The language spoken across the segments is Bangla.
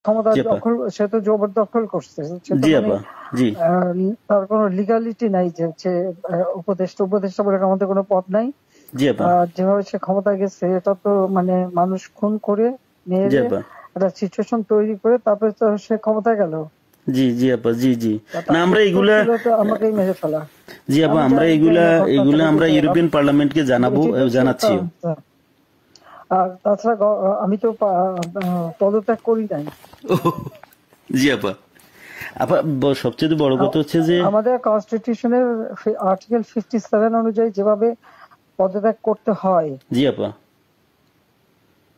ক্ষমতা জি আপা দখল, সে তো জবরদখল করছে, সে তো জি মানে আপা জি তার কোনো লিগালিটি নাই যে হচ্ছে উপদেষ্টা উপদেষ্টা বলে আমাদের কোনো পদ নাই। জি আপা যেভাবে সে ক্ষমতায় গেছে এটা তো মানে মানুষ খুন করে জি মেরে আপা একটা সিচুয়েশন তৈরি করে তারপরে তো সে ক্ষমতায় গেল। জি জি আপা জি জি না তার আমরা উত্তর এগুলা ছিল তো আমাকেই মেরে ফেলা। জি আপা আমি আমরা জানি জানি এগুলা না ঘটনাটা এগুলা আমরা কিন্তু ইউরোপিয়ান পার্লামেন্টকে জানাবো এটি তো জানাচ্ছিও। আর তাছাড়া আমি তো পদত্যাগ করি নাই। জি আপা আপা সবচেয়ে বড় কথা হচ্ছে যে আমাদের কনস্টিটিউশনের আর্টিকেল 57 অনুযায়ী যেভাবে পদত্যাগ করতে হয় জি আপা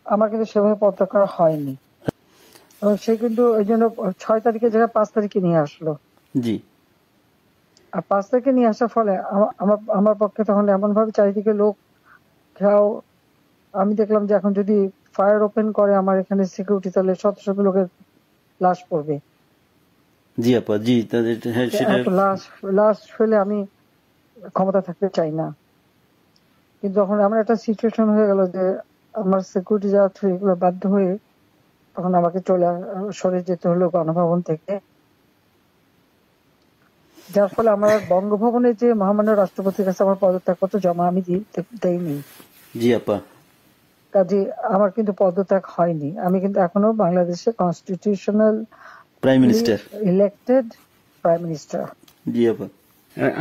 আমার কিন্তু সেভাবে পদত্যাগ করা হয়নি। এবং সে কিন্তু ওই জন্য 6 তারিখের জায়গায় 5 তারিখে নিয়ে আসলো। জি আর 5 তারিখে নিয়ে আসার ফলে আমার আমার পক্ষে তখন এমন ভাবে চারিদিকে লোক ঘেরাও, আমি দেখলাম যে এখন যদি ফায়ার ওপেন করে আমার এখানে সিকিউরিটি, তাহলে শত শত লোকের লাশ পড়বে। জি আপা জি হ্যাঁ সেটা এত লাশ ফেলে আমি ক্ষমতা থাকতে চাই না। কিন্তু যখন আমার একটা সিচুয়েশন হয়ে গেল যে আমার সিকিউরিটি যাওয়া থ্রু এগুলো বাধ্য হয়ে তখন আমাকে সরে যেতে হলো গণভবন থেকে, যার ফলে আমার বঙ্গভবনে যে মহামান্য রাষ্ট্রপতির কাছে আমার পদত্যাগপত্র জমা আমি দেইনি। জি আপা কাজে আমার কিন্তু পদত্যাগ হয়নি, আমি কিন্তু এখনো বাংলাদেশের constitutional prime minister elected prime minister. জি আপা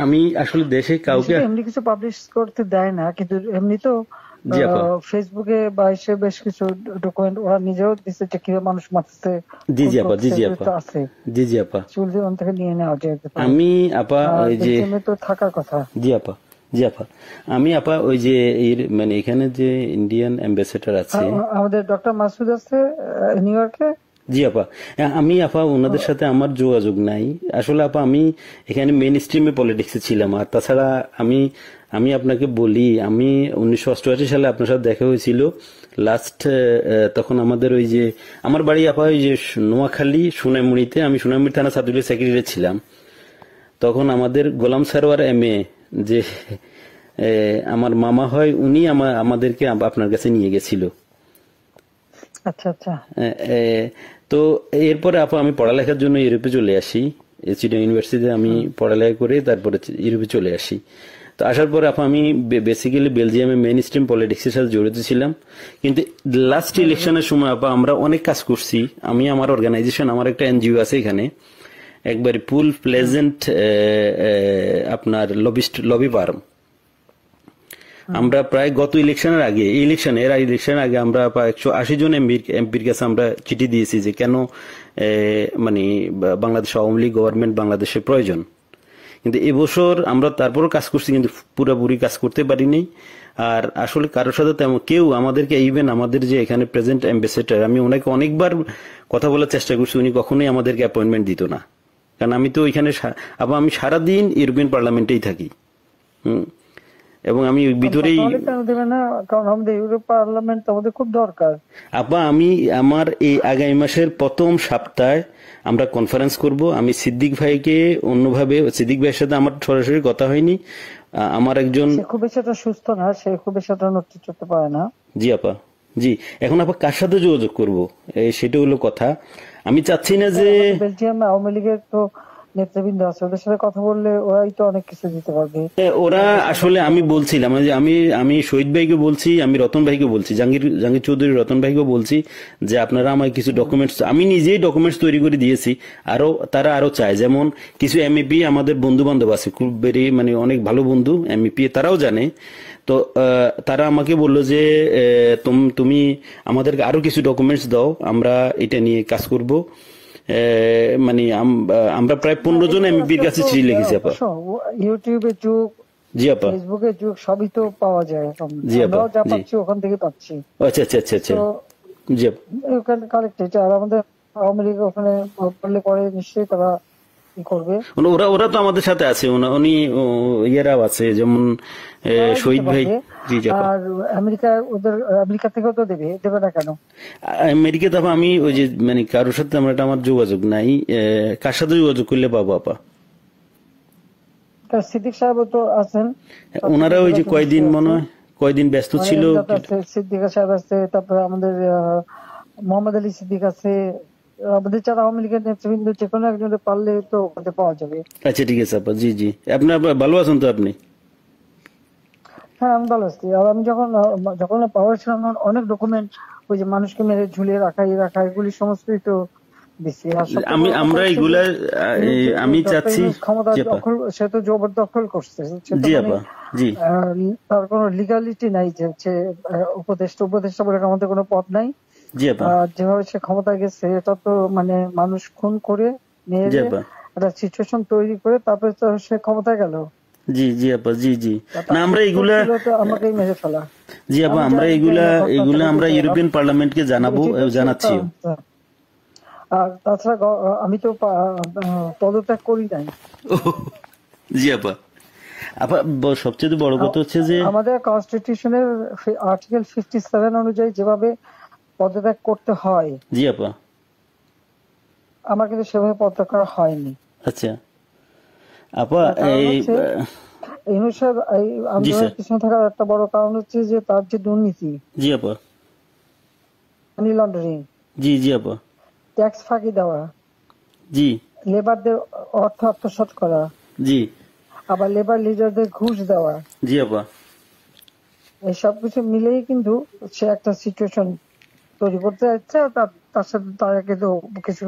আমি আসলে দেশে কাউকে এমনি কিছু পাবলিশ করতে দেয় না, কিন্তু এমনি তো জি আপা ফেসবুকে বা এসে বেশ কিছু ডকুমেন্ট ওরা নিজেও দিচ্ছে যে কিভাবে মানুষ মারছে, জি জি আপা জি জি আপা আছে জি জি আপা চুলজন থেকে নিয়ে নেওয়া যেতে পারে। আমি আপা ওই যে বেলজিয়ামে তো থাকার কথা। জি আপা জি আপা আমি আপা ওই যে মানে এখানে যে ইন্ডিয়ান অ্যাম্বাসেডর আছে আমাদের ডক্টর মাসুদ আছে নিউ ইয়র্কে। জি আপা আমি আপা ওনাদের সাথে আমার যোগাযোগ নাই আসলে আপা আমি এখানে মেইন স্ট্রিমে পলিটিক্সে ছিলাম আর তাছাড়া আমি আমি আপনাকে বলি আমি 1988 সালে আপনার সাথে দেখা হয়েছিল লাস্ট তখন আমাদের ওই যে আমার বাড়ি আপা ওই যে নোয়াখালী সোনাইমুড়িতে আমি সোনাইমুড়ি থানা ছাত্রলীগের সেক্রেটারি ছিলাম তখন আমাদের গোলাম সারোয়ার এমএ যে আমার মামা হয় উনি আমাদেরকে আপনার কাছে নিয়ে গেছিল। আচ্ছা আচ্ছা তো এরপরে আপা আমি পড়ালেখার জন্য ইউরোপে চলে আসি চিটাগং ইউনিভার্সিটিতে আমি পড়ালেখা করে তারপরে ইউরোপে চলে আসি। তো আসার পরে আপা আমি বেসিক্যালি বেলজিয়ামে মেইন স্ট্রিম পলিটিক্সের সাথে জড়িত ছিলাম কিন্তু লাস্ট ইলেকশনের সময় আপা আমরা অনেক কাজ করছি আমি আমার অর্গানাইজেশন আমার একটা এনজিও আছে এখানে একবারে ফুল প্লেজেন্ট আপনার লবি ফার্ম আমরা প্রায় গত ইলেকশনের আগে ইলেকশনের আগে আমরা 180 জন এমপির কাছে আমরা চিঠি দিয়েছি যে কেন মানে বাংলাদেশ আওয়ামী লীগ গভর্নমেন্ট বাংলাদেশের প্রয়োজন কিন্তু এবছর আমরা তারপরও কাজ করছি কিন্তু পুরোপুরি কাজ করতে পারিনি আর আসলে কারোর সাথে তেমন কেউ আমাদেরকে ইভেন আমাদের যে এখানে প্রেজেন্ট অ্যাম্বাসেডর আমি ওনাকে অনেকবার কথা বলার চেষ্টা করছি উনি কখনোই আমাদেরকে অ্যাপয়েন্টমেন্ট দিত না কারণ আমি তো ওইখানে আবার আমি সারাদিন ইউরোপিয়ান পার্লামেন্টেই থাকি এবং আমি ভিতরেই কারণ আমাদের ইউরোপ পার্লামেন্ট আমাদের খুব দরকার। আপা আমি আমার এই আগামী মাসের প্রথম সপ্তাহে আমরা কনফারেন্স করব আমি সিদ্দিক ভাইকে অন্যভাবে সিদ্দিক ভাইয়ের সাথে আমার সরাসরি কথা হয়নি আমার একজন খুব বেশি একটা সুস্থ না সে খুব বেশি একটা নড়তে চড়তে পারে না। জি আপা জি এখন আপা কার সাথে যোগাযোগ করবো সেটা হলো কথা আমি চাচ্ছি না যে বেলজিয়াম আওয়ামী লীগের তো নেতৃবৃন্দ আছে ওদের সাথে কথা বললে ওরাই তো অনেক কিছু দিতে পারবে। ওরা আসলে আমি বলছিলাম যে আমি শহীদ ভাইকে বলছি আমি রতন ভাইকে বলছি জাহাঙ্গীর চৌধুরী রতন ভাইকে বলছি যে আপনারা আমার কিছু ডকুমেন্টস আমি নিজেই ডকুমেন্টস তৈরি করে দিয়েছি তারা আরো চায় যেমন কিছু এমইপি আমাদের বন্ধু বান্ধব আছে খুব মানে অনেক ভালো বন্ধু এমইপি তারাও জানে তো তারা আমাকে বললো যে তুমি আমাদেরকে আরো কিছু ডকুমেন্টস দাও আমরা এটা নিয়ে কাজ করব মানে আমরা প্রায় 15 জন এমপির কাছে চিঠি লিখেছি আপা ইউটিউবে যুগ জি আপা ফেসবুকে যুগ সবই তো পাওয়া যায় এখন জি আপা যা পাচ্ছি ওখান থেকে পাচ্ছি। আচ্ছা আচ্ছা আচ্ছা আচ্ছা জি ওখানে কালেক্টেড আর আমাদের আওয়ামী লীগ ওখানে বললে পরে নিশ্চয়ই তারা করবে ওরা তো আমাদের সাথে আছে উনি ইয়েরাও আছে যেমন শহীদ ভাই আর আমেরিকা থেকেও তো দেবে না কেন আমেরিকা তো আমি ওই যে মানে কারোর সাথে আমার যোগাযোগ নাই কার সাথে যোগাযোগ করলে পাবো আপা সিদ্দিক সাহেব তো আছেন ওনারা ওই যে কয়দিন ব্যস্ত ছিল সিদ্দিক সাহেব আছে তারপরে আমাদের মোহাম্মদ আলী সিদ্দিক আছে আমাদের যারা আওয়ামী লীগের নেতৃবৃন্দ যে কোনো একজনের পারলে তো ওখানে পাওয়া যাবে। আচ্ছা ঠিক আছে আপা, জি জি। আপনি ভালো আছেন তো আপনি? হ্যাঁ আমি ভালো আছি। আর আমি যখন পাওয়ার ছিলাম তখন অনেক ডকুমেন্ট ওই যে মানুষকে মেরে ঝুলিয়ে রাখা এগুলি সমস্তই তো দিচ্ছি। আর সবচেয়ে বড় কথা আমরা হচ্ছে যে এগুলা আমি ডক্টর চাচ্ছি। ইউনূস ক্ষমতা জি আপা। দখল, সে তো জবরদখল করছে। সে তো জি মানে আপা। জি তার কোনো লিগালিটি নাই যে হচ্ছে উপদেষ্টা বলে আমাদের কোনো পদ নাই। জি আপা। যেভাবে সে ক্ষমতায় গেছে এটা তো মানে মানুষ খুন করে জি মেরে আপা। একটা সিচুয়েশন তৈরি করে তারপরে তো সে ক্ষমতায় গেল। জি জি আপা। জি জি। না তার আমরা উদ্দেশ্য এগুলা, ছিল তো আমাকেই মেরে ফেলা। জি আপা আমি আমরা জানি এগুলা না ঘটনাটা এগুলা আমরা বুঝেছে। ইউরোপিয়ান পার্লামেন্টকে জানাবো, এটি তো জানাচ্ছিও। আর তাছাড়া আমি তো পদত্যাগ করি নাই। জি আপা। আপা সবচেয়ে বড় কথা হচ্ছে যে, আমাদের কনস্টিটিউশনের আর্টিকেল 57 অনুযায়ী যেভাবে পদত্যাগ করতে হয় জি আপা। আমার কিন্তু সেভাবে পদত্যাগ করা হয়নি। আচ্ছা আপা তার কারণ এই হচ্ছে ইউনূস সাহেব এই জি আন্দোলনের স্যার। পিছনে থাকার একটা বড় কারণ হচ্ছে যে তার যে দুর্নীতি, জি আপা। মানি লন্ডারিং, জি জি আপা। ট্যাক্স ফাঁকি দেওয়া, জি লেবারদের অর্থ আত্মসাৎ করা, জি আবার লেবার লিডারদের ঘুষ দেওয়া, জি আপা। এই সবকিছু মিলেই কিন্তু সে একটা সিচুয়েশন তৈরি করতে যাচ্ছে। আর তার সাথে তারা কিন্তু কিছু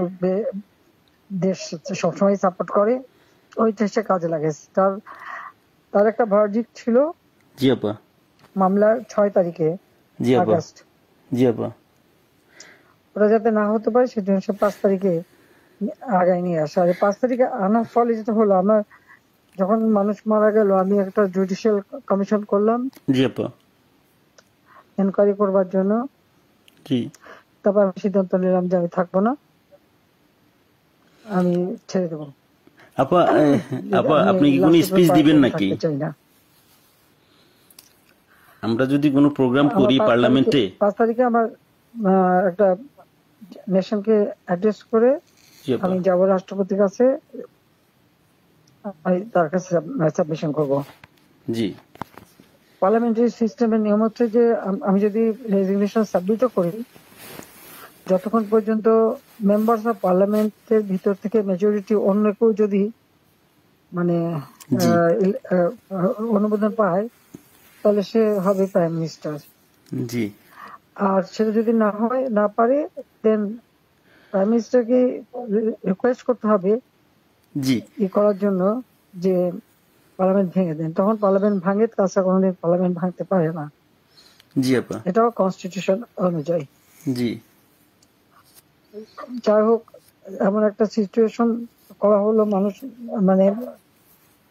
দেশ সবসময় সাপোর্ট করে, ওইটা সে কাজে লাগাইছে। তার একটা ভার্ডিক্ট ছিল জি আপা। মামলার 6 তারিখে জি আপা। আগস্ট, জি আপা। ওরা যাতে না হতে পারে সেজন্য সে 5 তারিখে আগায় নিয়ে আসে। আর 5 তারিখে আনার ফলে যেটা হলো, আমার যখন মানুষ মারা গেল আমি একটা জুডিশিয়াল কমিশন করলাম জি আপা। এনকোয়ারি করবার জন্য। জি তারপর আমি সিদ্ধান্ত নিলাম যে আমি থাকবো না, আমি ছেড়ে দেবো। আপা। আপা আমি আপনি কি কোনো লাস্ট স্পিচ দিবেন নাকি? থাকতে চাই না। আমরা যদি কোনো প্রোগ্রাম আমার করি পার্লামেন্টে। 5 তারিখে আমার একটা নেশনকে অ্যাড্রেস করে জি আপা। আমি যাবো রাষ্ট্রপতির কাছে, আমি তার কাছে সাবমিশন করবো। জি পার্লামেন্টারি সিস্টেমের নিয়ম হচ্ছে যে আমি যদি রেজিগনেশন সাবমিটও করি, যতক্ষণ পর্যন্ত মেম্বার্স অফ পার্লামেন্টের ভিতর থেকে মেজরিটি অন্য কেউ যদি মানে জি অনুমোদন পায় তাহলে সে হবে প্রাইম মিনিস্টার। জি আর সেটা যদি না পারে দেন প্রাইম মিনিস্টারকে রিকোয়েস্ট করতে হবে জি করার জন্য যে পার্লামেন্ট ভেঙে দেন। তখন পার্লামেন্ট ভাঙে, তাছাড়া কোনোদিন পার্লামেন্ট ভাঙতে পারে না। জি আপা। এটাও কনস্টিটিউশন অনুযায়ী। জি যাই হোক, এমন একটা সিচুয়েশন করা হলো, মানুষ মানে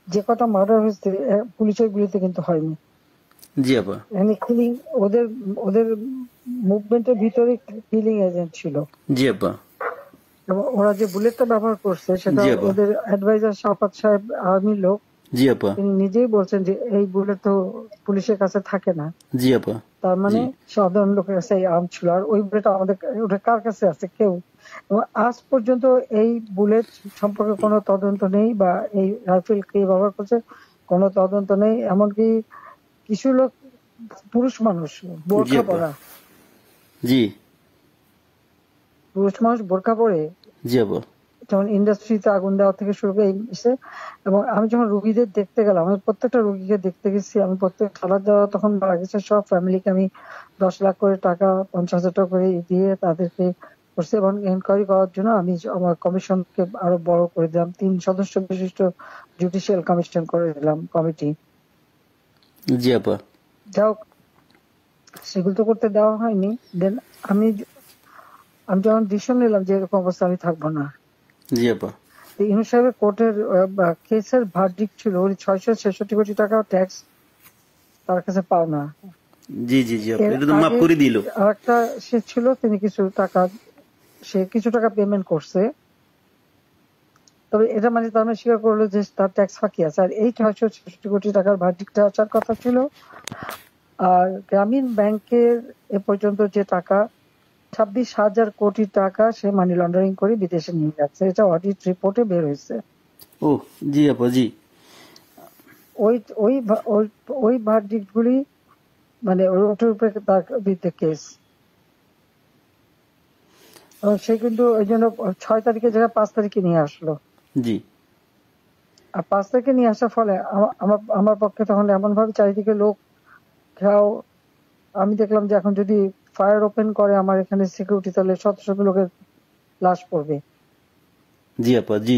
যে কটা মার্ডার হয়েছে পুলিশের গুলিতে কিন্তু হয়নি। জি আপা। এখানে কিলিং ওদের ওদের মুভমেন্টের ভিতরে কিলিং এজেন্ট ছিল। জি আপা। এবং ওরা যে বুলেটটা ব্যবহার করছে সেটা জি আপা। ওদের অ্যাডভাইজার শাফাত সাহেব আর্মির লোক, জি আপা। তিনি নিজেই বলছেন যে এই বুলেট তো পুলিশের কাছে থাকে না। জি আপা। তার মানে জি সাধারণ লোকের কাছে এই আর্ম ছিল। আর ওই বুলেট আমাদের ওটা কার কাছে আছে? কেউ। এবং আজ পর্যন্ত এই বুলেট সম্পর্কে কোনো তদন্ত নেই, বা এই রাইফেল কে ব্যবহার করছে কোনো তদন্ত নেই। এমনকি কিছু লোক, পুরুষ মানুষ জি বোরখা আপা। পরা, জি পুরুষ মানুষ বোরখা পরে জি আপা। যেমন ইন্ডাস্ট্রিতে আগুন দেওয়া থেকে শুরু করে এসে। এবং আমি যখন রুগীদের দেখতে গেলাম, আমি প্রত্যেকটা রুগীকে দেখতে গেছি, আমি প্রত্যেক খাবার দেওয়া তখন মারা গেছে সব ফ্যামিলিকে আমি 10 লাখ করে টাকা, 50,000 টাকা করে দিয়ে তাদেরকে করছি। এবং এনকোয়ারি করার জন্য আমি আমার কমিশনকে আরো বড় করে দিলাম, 3 সদস্য বিশিষ্ট জুডিশিয়াল কমিশন করে দিলাম কমিটি। জি আপা। যাই হোক, সেগুলো তো করতে দেওয়া হয়নি। দেন আমি আমি যখন ডিসিশন নিলাম যে এরকম অবস্থা আমি থাকবো না, জি আপা। ইউনূস সাহেবের কোর্টের কেসের ভার্ডিক্ট ছিল ওই 666 কোটি টাকা ট্যাক্স তার কাছে পাওনা। জি জি জি আপা। এর এটা তো মাফ আগে করে দিল। আরেকটা সে ছিল, তিনি কিছু টাকা পেমেন্ট করছে। তবে এটা মানে তার মানে স্বীকার করলো যে তার ট্যাক্স ফাঁকি আছে। আর এই 666 কোটি টাকার ভার্ডিক্টটা আসার কথা ছিল। আর গ্রামীণ ব্যাংকের এ পর্যন্ত যে টাকা 26,000 কোটি টাকা সে মানি লন্ডারিং করে বিদেশে নিয়ে যাচ্ছে, এটা অডিট রিপোর্টে বের হয়েছে। ও জি আপা। জি ওই ওই ওই ভার্ডিক্ট গুলি মানে ওটার উপরে তার বিরুদ্ধে কেস। সে কিন্তু ওই জন্য 6 তারিখের জায়গায় 5 তারিখে নিয়ে আসলো। জি আর 5 তারিখে নিয়ে আসার ফলে আমার আমার পক্ষে তখন এমন ভাবে চারিদিকে লোক ঘেরাও। আমি দেখলাম যে এখন যদি ফায়ার ওপেন করে আমার এখানে সিকিউরিটি, তাহলে শত শত লোকের লাশ পড়বে। জি আপা, জি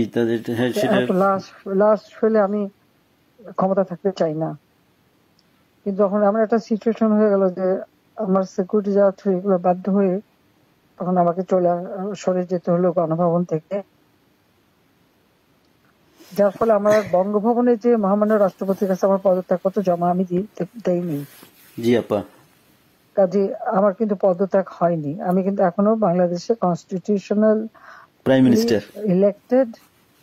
হ্যাঁ সেটা। এত লাশ লাশ ফেলে আমি ক্ষমতা থাকতে চাই না। কিন্তু যখন এমন একটা সিচুয়েশন হয়ে গেল যে আমার সিকিউরিটি যাওয়া থ্রু এগুলো বাধ্য হয়ে তখন আমাকে সরে যেতে হলো গণভবন থেকে। যার ফলে আমার বঙ্গভবনে যে মহামান্য রাষ্ট্রপতির কাছে আমার পদত্যাগপত্র জমা আমি দেইনি। জি আপা, কাজে আমার কিন্তু পদত্যাগ হয়নি। আমি কিন্তু এখনো বাংলাদেশের constitutional prime minister, elected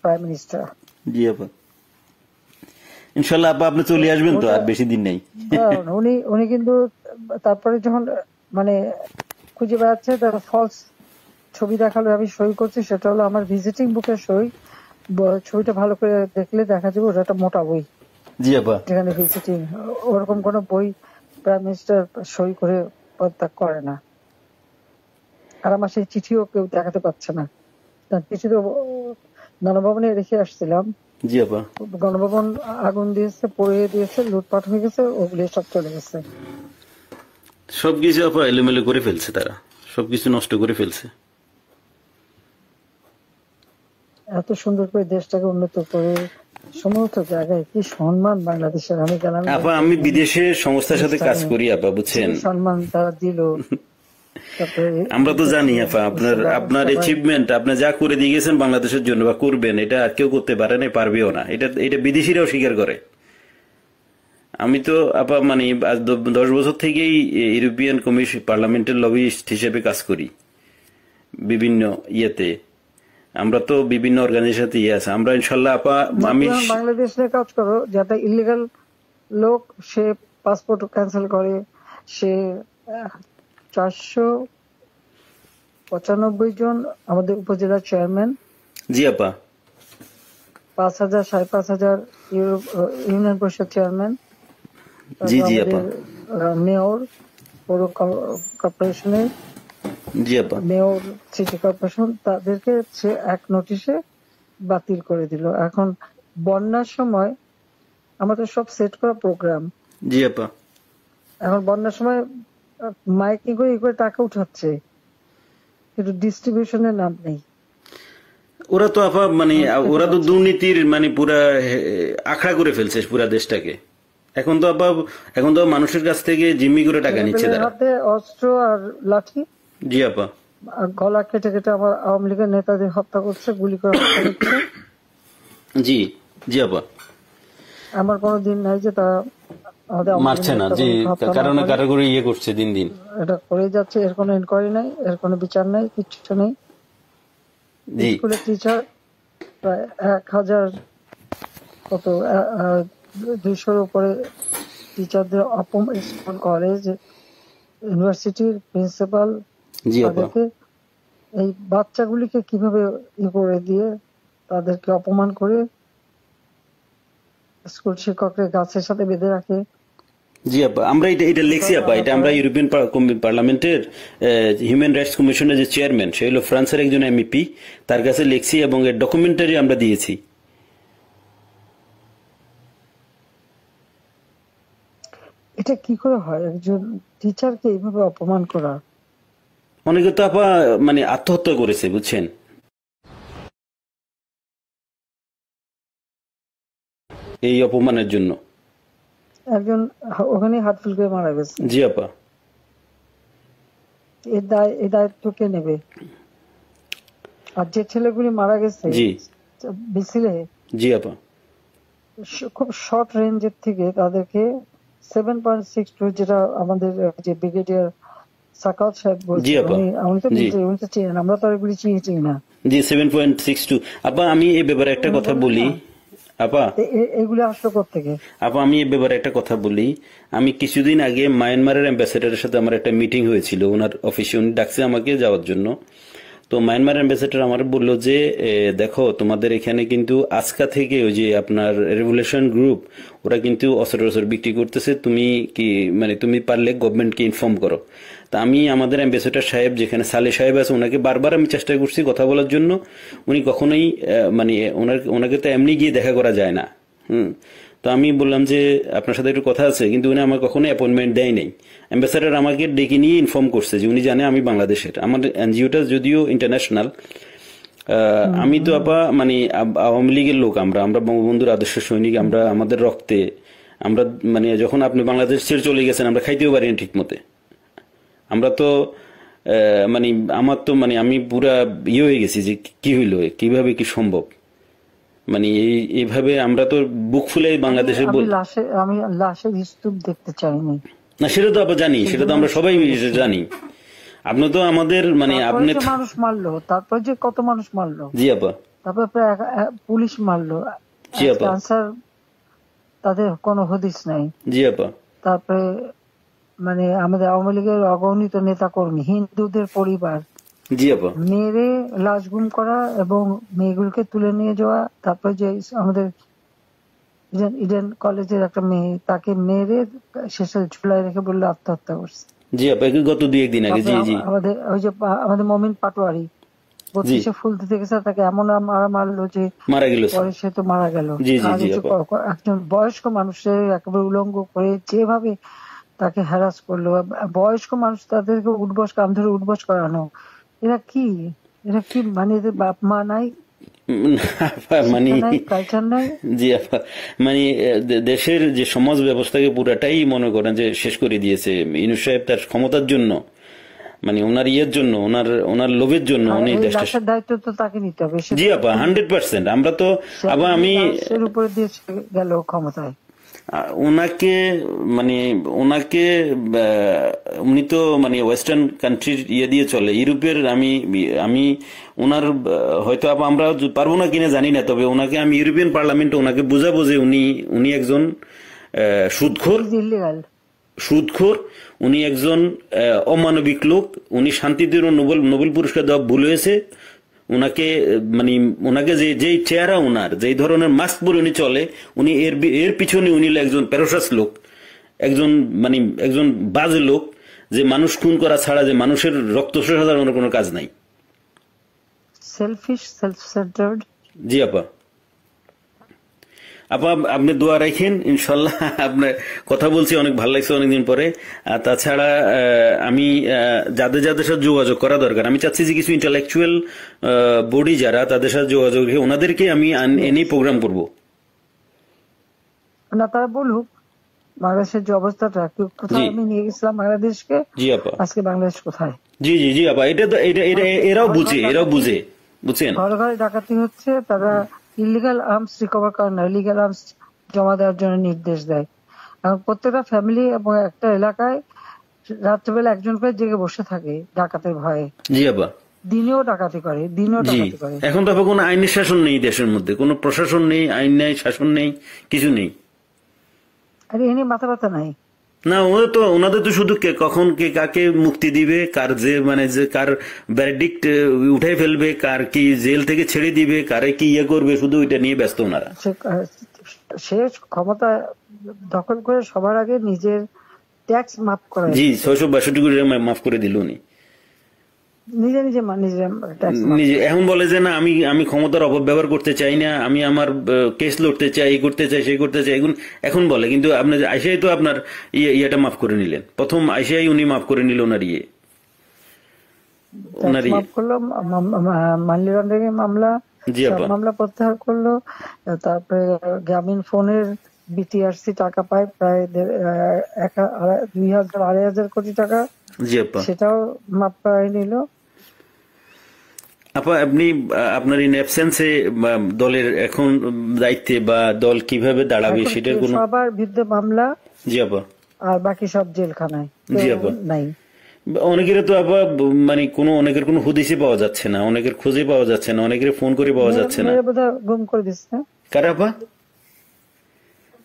prime minister. জি আপা। ইনশাল্লাহ আপা আপনি চলে আসবেন তো, আর বেশি দিন নেই। উনি কিন্তু তারপরে যখন মানে খুঁজে বেড়াচ্ছে, তার ফলস ছবি দেখালো, আমি সই করছি, সেটা হলো আমার ভিজিটিং বুকের সই। ছবিটা ভালো করে দেখলে দেখা যাবে ওটা একটা মোটা বই। জি আপা, যেখানে ভিজিটিং, ওরকম কোন বই প্রাইম মিনিস্টার সই করে পদত্যাগ করে না। আর আমার সেই চিঠিও কেউ দেখাতে পারছে না। চিঠি তো গণভবনে রেখে আসছিলাম। জি আপা, গণভবন আগুন দিয়েছে, পড়িয়ে দিয়েছে, লুটপাট হয়ে গেছে, ওগুলি সব চলে গেছে। সবকিছু আপা এলোমেলো করে ফেলছে, তারা সবকিছু নষ্ট করে ফেলছে। এত সুন্দর করে দেশটাকে উন্নত করে সমস্ত জায়গায় কি সম্মান বাংলাদেশের। আমি গেলাম আপা, আমি বিদেশের সংস্থার সাথে কাজ করি আপা, বুঝছেন। সম্মান তারা দিল। আমরা তো জানি আপা আপনার অ্যাচিভমেন্ট, আপনি যা করে দিয়ে গেছেন বাংলাদেশের জন্য বা করবেন, এটা আর কেউ করতে পারে না, পারবেও না। এটা বিদেশিরাও স্বীকার করে। আমি তো আপা মানে 10 বছর থেকেই ইউরোপিয়ান কমিশন পার্লামেন্টের লবিস্ট হিসেবে কাজ করি বিভিন্ন ইয়েতে। আমরা তো বিভিন্ন অর্গানাইজেশনে আছে। আমরা ইনশাল্লাহ আপা, আমি বাংলাদেশ নিয়ে কাজ করো, যাতে ইলিগাল লোক সে পাসপোর্ট ক্যান্সেল করে, সে 495 জন আমাদের উপজেলা চেয়ারম্যান, জি আপা, 5,000 5,500 ইউনিয়ন পরিষদ চেয়ারম্যান, জি জি আপা, মেয়র পৌর কর্পোরেশনের, জি আপা, মেয়র সিটি কর্পোরেশন, তাদেরকে সে এক নোটিশে বাতিল করে দিল। এখন বন্যার সময় আমাদের সব সেট করা প্রোগ্রাম, জি আপা, এখন বন্যার সময় মাইকিং করে টাকা উঠাচ্ছে, কিন্তু ডিস্ট্রিবিউশনের নাম নেই। ওরা তো আপা মানে ওরা তো দুর্নীতির মানে পুরা আখড়া করে ফেলছে পুরা দেশটাকে। এখন তো মানুষের কাছ থেকে জিম্মি করে টাকা নিচ্ছে তারা। হাতে অস্ত্র আর লাঠি। জি আপা, গলা কেটে কেটে আমার আওয়ামী লীগের নেতাদের হত্যা করছে, গুলি করে হত্যা করছে। জি জি আপা, আমার কোনো দিন নাই যে তারা আমাদের মারছে না, জি কারণে কারো করে ইয়ে করছে দিন দিন। এটা করে যাচ্ছে, এর কোনো ইনকোয়ারি নাই, এর কোনো বিচার নাই, কিচ্ছু নেই। স্কুলের টিচার প্রায় 1,000 কত 200-র উপরে টিচারদের স্কুল, কলেজ, ইউনিভার্সিটির প্রিন্সিপাল, তাদেরকে এই বাচ্চাগুলিকে কিভাবে করে দিয়ে তাদেরকে অপমান করে স্কুল শিক্ষকরা গাছের সাথে বেঁধে রাখে। জি আপা, আমরা এটা লিখছি আপা। এটা আমরা ইউরোপিয়ান পার্লামেন্টের হিউম্যান রাইটস কমিশনের যে চেয়ারম্যান, সে হলো ফ্রান্সের একজন এমপি, তার কাছে লিখছি এবং এর ডকুমেন্টারি আমরা দিয়েছি। এটা কি করে হয় একজন টিচারকে এইভাবে অপমান করা? অনেকে তো আপা মানে আত্মহত্যা করেছে, বুঝছেন, এই অপমানের জন্য। একজন ওখানে হাত ফেল করে মারা গেছে। জি আপা, এই দায়িত্ব কে নেবে? আর যে ছেলেগুলি মারা গেছে জি মিছিলে, জি আপা, খুব শর্ট রেঞ্জের থেকে তাদেরকে 7.62, যেটা আমাদের যে ব্রিগেডিয়ার সাকাত সাহেব বলছে, উনি তো চিনেন, আমরা তো এগুলি চিনি না। জি 7.62। আপা আমি এই ব্যাপারে একটা কথা বলি আপা, এগুলো আসলো কোত্থেকে? আপা আমি এই ব্যাপারে একটা কথা বলি। আমি কিছুদিন আগে মায়ানমারের অ্যাম্বাসেডারের সাথে আমার একটা মিটিং হয়েছিল ওনার অফিসে, উনি ডাকছে আমাকে যাওয়ার জন্য। তো মায়ানমার অ্যাম্বাসেডর আমার বললো যে দেখো তোমাদের এখানে কিন্তু আজকা থেকে ওই যে আপনার রেভলিউশন গ্রুপ ওরা কিন্তু অস্ত্র বিক্রি করতেছে, তুমি কি মানে তুমি পারলে গভর্নমেন্টকে ইনফর্ম করো। তা আমি আমাদের অ্যাম্বাসেডর সাহেব যেখানে সালে সাহেব আছে ওনাকে বারবার আমি চেষ্টা করছি কথা বলার জন্য, উনি কখনোই মানে ওনাকে তো এমনি গিয়ে দেখা করা যায় না। তো আমি বললাম যে আপনার সাথে একটু কথা আছে, কিন্তু উনি আমার কখনো অ্যাপয়েন্টমেন্ট দেয় নাই। অ্যাম্বাসেডর আমাকে ডেকে নিয়ে ইনফর্ম করছে যে উনি জানে আমি বাংলাদেশের, আমার এনজিওটা যদিও ইন্টারন্যাশনাল। আমি তো মানে আওয়ামী লীগের লোক, আমরা আমরা বঙ্গবন্ধুর আদর্শ সৈনিক, আমরা আমাদের রক্তে আমরা মানে যখন আপনি বাংলাদেশ ছেড়ে চলে গেছেন আমরা খাইতেও পারি না ঠিক মতে। আমরা তো মানে আমার তো মানে আমি পুরা হয়ে গেছি যে কি হইলো, কিভাবে কি সম্ভব, মানে এইভাবে আমরা তো বুক ফুলে বাংলাদেশে আমি লাশের স্তূপ দেখতে চাইনি না, সেটা তো আমরা জানি, সেটা তো আমরা সবাই জানি। আপনি তো আমাদের মানে আপনি মানুষ মারলো, তারপর যে কত মানুষ মারলো, জি আপা, তারপর পুলিশ মারলো, জি আপা, আনসার তাদের কোনো হদিস নাই, জি আপা। তারপরে মানে আমাদের আওয়ামী লীগের অগণিত নেতা কর্মী, হিন্দুদের পরিবার জি আপা মেরে লাশ গুম করা এবং মেয়েগুলোকে তুলে নিয়ে যাওয়া। তারপর যে আমাদের ইডেন কলেজের একটা মেয়ে, তাকে মেরে শেষে ঝুলাই রেখে বললো আত্মহত্যা করছে। জি আপা, গত 2-1 দিন আগে। জি জি। আমাদের ওই যে আমাদের মমিন পাটোয়ারি 32-এ ফুল দিতে গেছে, তাকে এমন মারলো যে মারা গেল, পরে সে তো মারা গেল। একজন বয়স্ক মানুষের একেবারে উলঙ্গ করে যেভাবে তাকে হ্যারাস করলো, বয়স্ক মানুষ তাদেরকে কান ধরে উঠবস করানো, এরা কি মানে এদের বাপ মা নাই, মানে কালচার নাই। জি আপা, মানে দেশের যে সমাজ ব্যবস্থাকে পুরাটাই মনে করেন যে শেষ করে দিয়েছে ইউনূস সাহেব তার ক্ষমতার জন্য, মানে ওনার ইয়ের জন্য, ওনার লোভের জন্য উনি দেশটা দায়িত্ব তো তাকে নিতে হবে। জি আপা 100%। আমরা তো আবার আমি এর উপরে দিয়ে গেল ক্ষমতায় ওনাকে মানে ওনাকে উনি তো মানে ওয়েস্টার্ন কান্ট্রির দিয়ে চলে, ইউরোপের। আমি ওনার হয়তো আমরা পারবো না কিনা জানি না, তবে ওনাকে আমি ইউরোপিয়ান পার্লামেন্টে ওনাকে বুঝাবো যে উনি একজন সুদখোর, উনি একজন অমানবিক লোক, উনি শান্তিতে নোবেল পুরস্কার দেওয়া ভুল হয়েছে। ওনাকে মানে ওনাকে যে চেহারা, ওনার যে ধরনের মাস্ক পরে উনি চলে, উনি এর পিছনে উনি একজন প্যারোসাস লোক, একজন বাজে লোক, যে মানুষ খুন করা ছাড়া, যে মানুষের রক্ত শোষা ছাড়া ওনার কোনো কাজ নাই। Shellfish, self centred. জি আপা, আপনি দোয়া রাখেন, ইনশাল্লাহ। আপনার কথা বলছি অনেক ভালো লাগছে অনেকদিন পরে। আর তাছাড়া আমি যাদের সাথে যোগাযোগ করা দরকার, আমি চাচ্ছি যে কিছু ইন্টালেকচুয়াল বডি যারা, তাদের সাথে যোগাযোগ রেখে ওনাদেরকে আমি এনে প্রোগ্রাম করব না, তারা বলুক বাংলাদেশের যে অবস্থাটা, কোথায় আমি নিয়ে গেছিলাম বাংলাদেশকে, জি আপা, আজকে বাংলাদেশ কোথায়। জি জি জি আপা, এরাও বুঝে বুঝছেন। ঘরে ঘরে ডাকাতি হচ্ছে, তারা ইলিগাল আর্মস রিকভার করে না, ইলিগাল আর্মস জমা দেওয়ার জন্য নির্দেশ দেয়। এখন প্রত্যেকটা ফ্যামিলি এবং একটা এলাকায় রাত্রেবেলা একজন করে জেগে বসে থাকে ডাকাতের ভয়ে। জি আপা, দিনেও ডাকাতি করে। এখন তো কোনো আইনের শাসন নেই দেশের মধ্যে, কোনো প্রশাসন নেই, আইন নেই, শাসন নেই, কিছু নেই। আরে এনে মাথা ব্যথা নাই না, ওনাদের তো শুধু কখন কে কাকে মুক্তি দিবে, কার যে কার ভার্ডিক্ট উঠাই ফেলবে, কার কি জেল থেকে ছেড়ে দিবে, কারে কি করবে, শুধু ওইটা নিয়ে ব্যস্ত ওনারা। সে ক্ষমতা দখল করে সবার আগে নিজের ট্যাক্স মাফ করে, জি 662 কোটি মাফ করে দিল উনি নিজে এখন বলে যে না, আমি ক্ষমতার অপব্যবহার করতে চাই না, আমি আমার কেস লড়তে চাই, এই করতে চাই, সেই করতে চাই, এখন বলে। কিন্তু আপনার আইসিআই তো আপনার ইয়েটা মাফ করে নিলেন, প্রথম আইসিআই উনি মাফ করে নিল ওনার মাফ করলো, মানি লন্ডারিং মামলা, মামলা প্রত্যাহার করলো। তারপরে গ্রামীণ ফোনের বিটিআরসি টাকা পায় প্রায় 2,000-2,500 কোটি টাকা, সেটাও মাফ করাই নিল। আপা, আপনি আপনার ইন অ্যাবসেন্সে দলের এখন দায়িত্বে বা দল কিভাবে দাঁড়াবে সেটার কোনো সবার বিরুদ্ধে মামলা, জি আপা, আর বাকি সব জেলখানায়, জি আপা, নাই। অনেকের তো আপা মানে অনেকের কোনো হদিসে পাওয়া যাচ্ছে না, অনেকের খোঁজে পাওয়া যাচ্ছে না, অনেকের ফোন করে পাওয়া যাচ্ছে না। বোধহয় গুম করে দিচ্ছে। কারা আপা?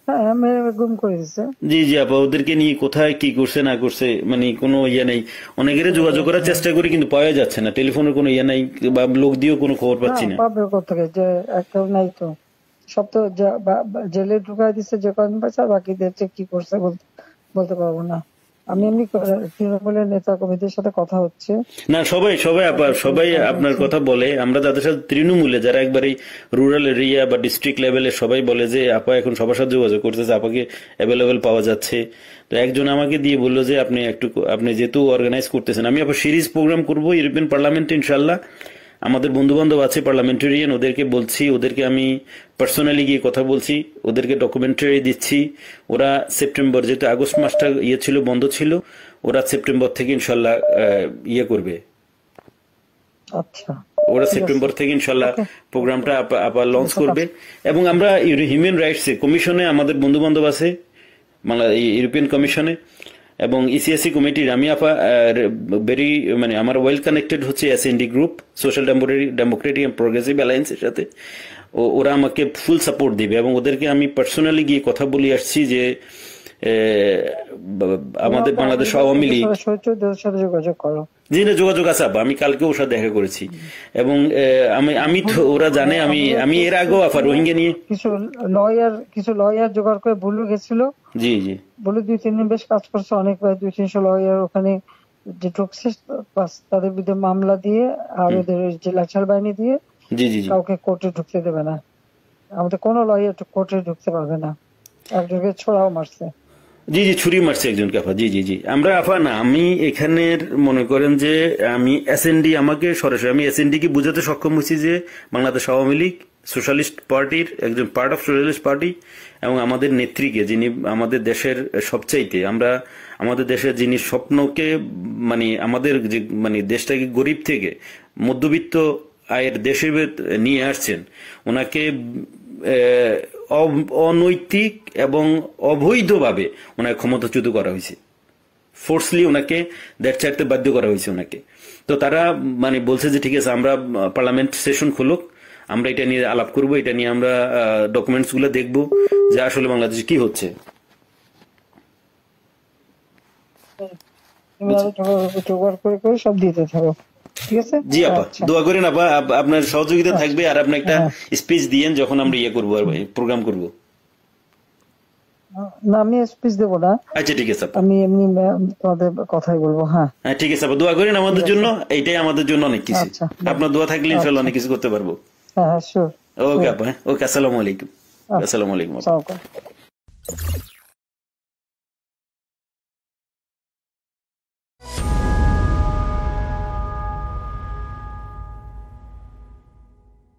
হ্যাঁ, মেরে গুম করে দিছে। জি জি আপা, ওদেরকে নিয়ে কোথায় কি করছে না করছে মানে কোনো ইয়ে নেই। অনেকের যোগাযোগ করার চেষ্টা করি কিন্তু পাওয়া যাচ্ছে না, টেলিফোনের কোনো ইয়ে নাই বা লোক দিয়েও কোনো খবর পাচ্ছি না। পাবে কোথেকে, যে একটাও নাই তো। সব তো জেলে ঢুকাই দিচ্ছে যে কদিন পাইছে, আর বাকিদের যে কি করছে বলতে পারবো না। আমি এমনি তৃণমূলের নেতা কর্মীদের সাথে কথা হচ্ছে। না সবাই সবাই আপা সবাই আপনার কথা বলে, আমরা যাদের সাথে তৃণমূলে যারা একবারে রুরাল এরিয়া বা ডিস্ট্রিক্ট লেভেলে সবাই বলে যে আপা এখন সবার সাথে যোগাযোগ করতেছে, আপাকে অ্যাভেলেবেল পাওয়া যাচ্ছে। তো একজন আমাকে দিয়ে বললো যে আপনি যেহেতু অর্গানাইজ করতেছেন, আমি আপা সিরিজ প্রোগ্রাম করবো ইউরোপিয়ান পার্লামেন্টে ইনশাল্লাহ। আমাদের বন্ধু বান্ধব আছে পার্লামেন্টেরিয়ান, ওদেরকে বলছি, ওদেরকে আমি পার্সোনালি গিয়ে কথা বলছি, ওদেরকে ডকুমেন্টারি দিচ্ছি। ওরা সেপ্টেম্বর, যেহেতু আগস্ট মাসটা ইয়ে ছিল, বন্ধ ছিল, ওরা সেপ্টেম্বর থেকে ইনশাল্লাহ ইয়ে করবে। আচ্ছা, ওরা ঠিক আছে, সেপ্টেম্বর থেকে ইনশাল্লাহ ওকে, প্রোগ্রামটা আবার লঞ্চ করবে। এবং আমরা হিউম্যান রাইটস কমিশনে আমাদের বন্ধু বান্ধব আছে, ইউরোপিয়ান কমিশনে এবং ইসিএসসি কমিটির আমি আপা ভেরি মানে আমার ওয়েল কানেক্টেড হচ্ছে SND group, social democratic and progressive অ্যালায়েন্সের সাথে। ওরা আমাকে ফুল সাপোর্ট দিবে এবং ওদেরকে আমি পার্সোনালি গিয়ে কথা বলে আসছি যে আমাদের বাংলাদেশ আওয়ামী লীগ সাথে যোগাযোগ করো। জি না, যোগাযোগ আছে আপা, আমি কালকে ওর সাথে দেখা করেছি এবং আমি তো ওরা জানে আমি এর আগেও আপা রোহিঙ্গা নিয়ে কিছু লয়ার জোগাড় করে বুলু গেছিল। জি জি বুলু 2-3 দিন বেশ কাজ করছে, অনেক প্রায় 200-300 লয়ার ওখানে যে ঢুকছে, তাদের বিরুদ্ধে মামলা দিয়ে আর ওদের যে লাঠিয়াল বাহিনী দিয়ে জি জি জি কাউকে কোর্টে ঢুকতে দেবে না। আমাদের কোনো লয়ার কোর্টে ঢুকতে পারবে না। একজনকে ছোড়াও মারছে। জি জি ছুরি মারছে একজনকে আপা। জি জি জি আমরা আপা না, আমি এখানের মনে করেন যে আমি এসএনডি, আমাকে সরাসরি আমি এসএনডি কে বুঝাতে সক্ষম হয়েছি যে বাংলাদেশ আওয়ামী লীগ সোশ্যালিস্ট পার্টির একজন পার্ট অফ সোশ্যালিস্ট পার্টি এবং আমাদের নেত্রীকে, যিনি আমাদের দেশের সবচাইতে আমাদের দেশের যিনি স্বপ্নকে মানে আমাদের যে মানে দেশটাকে গরিব থেকে মধ্যবিত্ত আয়ের দেশে নিয়ে আসছেন, ওনাকে অনৈতিক এবং অবৈধভাবে ওনাকে ক্ষমতাচ্যুত করা হয়েছে, ফোর্সলি ওনাকে দেশ ছাড়তে বাধ্য করা হয়েছে ওনাকে। তো তারা মানে বলছে যে ঠিক আছে, আমরা পার্লামেন্ট সেশন খুলুক, আমরা এটা নিয়ে আলাপ করব, এটা নিয়ে আমরা ডকুমেন্টস গুলো দেখবো যে আসলে বাংলাদেশে কি হচ্ছে। জোগাড় করে সব দিতে থাকো, ঠিক আছে? জি আপা, আচ্ছা, দোয়া করেন আপা, আপনার সহযোগিতা থাকবে আর আপনি একটা স্পিচ দিয়েন যখন আমরা ইয়ে করবো আর প্রোগ্রাম করবো। না আমি স্পিচ দেবো না, আচ্ছা ঠিক আছে আপা, আমি এমনি তোমাদের কথাই বলবো। হ্যাঁ, হ্যাঁ ঠিক আছে আপা, দোয়া করেন আমাদের জন্য, এইটাই আমাদের জন্য অনেক কিছু। আচ্ছা, আপনার দোয়া থাকলে ইনশাল্লাহ অনেক কিছু করতে পারবো। হ্যাঁ শিওর। ওকে আপা, ওকে, আসসালামু আলাইকুম। আসসালামু আলাইকুম আপা। আসসালামু আলাইকুম।